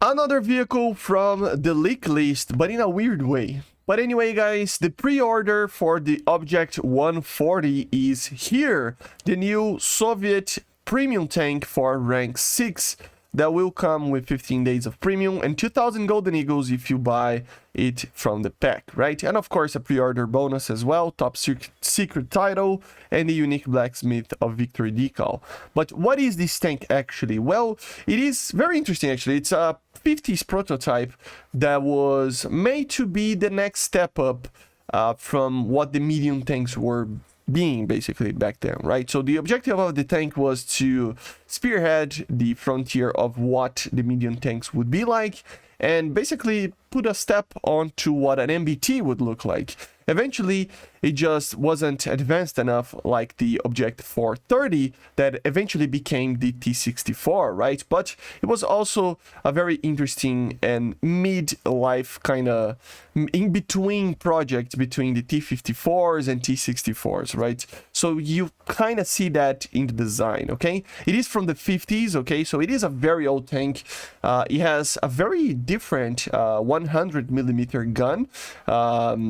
Another vehicle from the leak list, but in a weird way. But anyway, guys, the pre-order for the Object 140 is here. The new Soviet premium tank for rank 6 that will come with 15 days of premium and 2,000 golden eagles if you buy it from the pack, right? And of course a pre-order bonus as well, top secret title, and the unique blacksmith of victory decal. But what is this tank actually? Well, it is very interesting actually. It's a 50s prototype that was made to be the next step up from what the medium tanks were being basically back then, right? So the objective of the tank was to spearhead the frontier of what the medium tanks would be like and basically put a step onto what an MBT would look like. Eventually, it just wasn't advanced enough like the Object 430 that eventually became the T64, right? But it was also a very interesting and mid-life kind of in-between project between the T54s and T64s, right? So you kind of see that in the design, okay? It is from the 50s, okay? So it is a very old tank. It has a very different 100mm gun.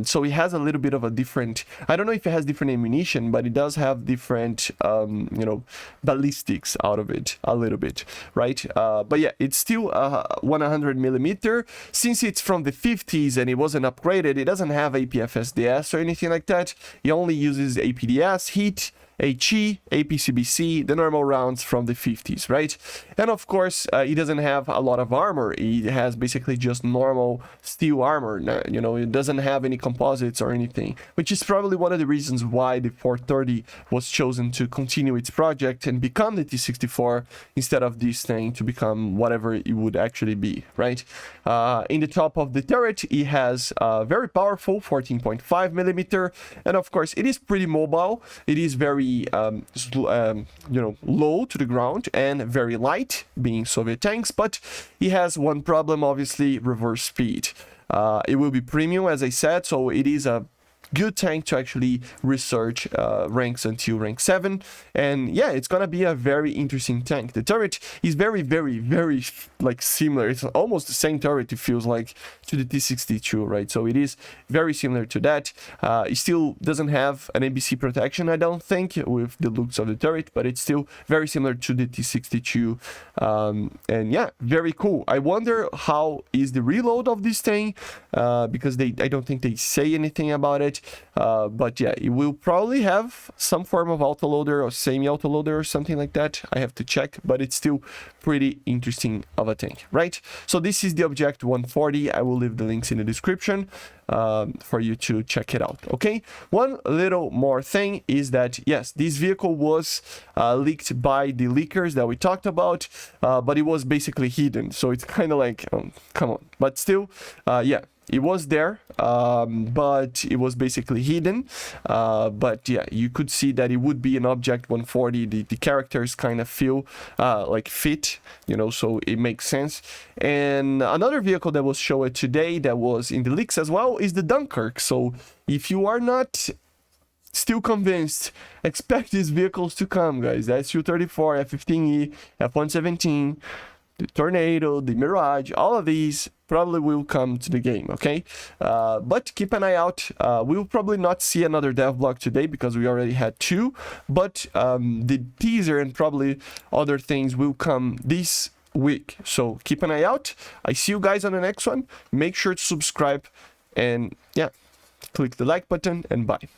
So it has a little bit of a different, I don't know if it has different ammunition, but it does have different you know, ballistics out of it a little bit, right? But yeah, it's still 100mm. Since it's from the 50s and it wasn't upgraded, it doesn't have APFSDS or anything like that. It only uses APDS, heat, HE, APCBC, the normal rounds from the 50s, right? And of course, it doesn't have a lot of armor. It has basically just normal steel armor. You know, it doesn't have any composites or anything, which is probably one of the reasons why the 430 was chosen to continue its project and become the T64 instead of this thing to become whatever it would actually be, right? In the top of the turret, it has a very powerful 14.5mm, and of course, it is pretty mobile. It is very you know, low to the ground and very light, being Soviet tanks, but it has one problem, obviously, reverse speed. It will be premium, as I said, so it is a good tank to actually research ranks until rank 7, and yeah, it's gonna be a very interesting tank. The turret is very like similar. It's almost the same turret, it feels like, to the T62, right? So it is very similar to that. It still doesn't have an NBC protection, I don't think, with the looks of the turret, but it's still very similar to the T62. And yeah, very cool. I wonder how is the reload of this thing, because I don't think they say anything about it. But yeah, it will probably have some form of autoloader or semi-autoloader or something like that. I have to check, but it's still pretty interesting of a tank, right? So this is the Object 140. I will leave the links in the description for you to check it out, okay? One little more thing is that, yes, this vehicle was leaked by the leakers that we talked about, but it was basically hidden. So it's kind of like, come on. But still, yeah. It was there, but it was basically hidden. But yeah, you could see that it would be an Object 140. The characters kind of feel like fit, you know, so it makes sense. And another vehicle that was shown today that was in the leaks as well is the Dunkirk. So if you are not still convinced, expect these vehicles to come, guys. The Su-34, F-15E, F-117, the Tornado, the Mirage, all of these probably will come to the game, okay? But keep an eye out. We will probably not see another dev blog today because we already had 2, but the teaser and probably other things will come this week. So keep an eye out. I see you guys on the next one. Make sure to subscribe and yeah, click the like button and bye.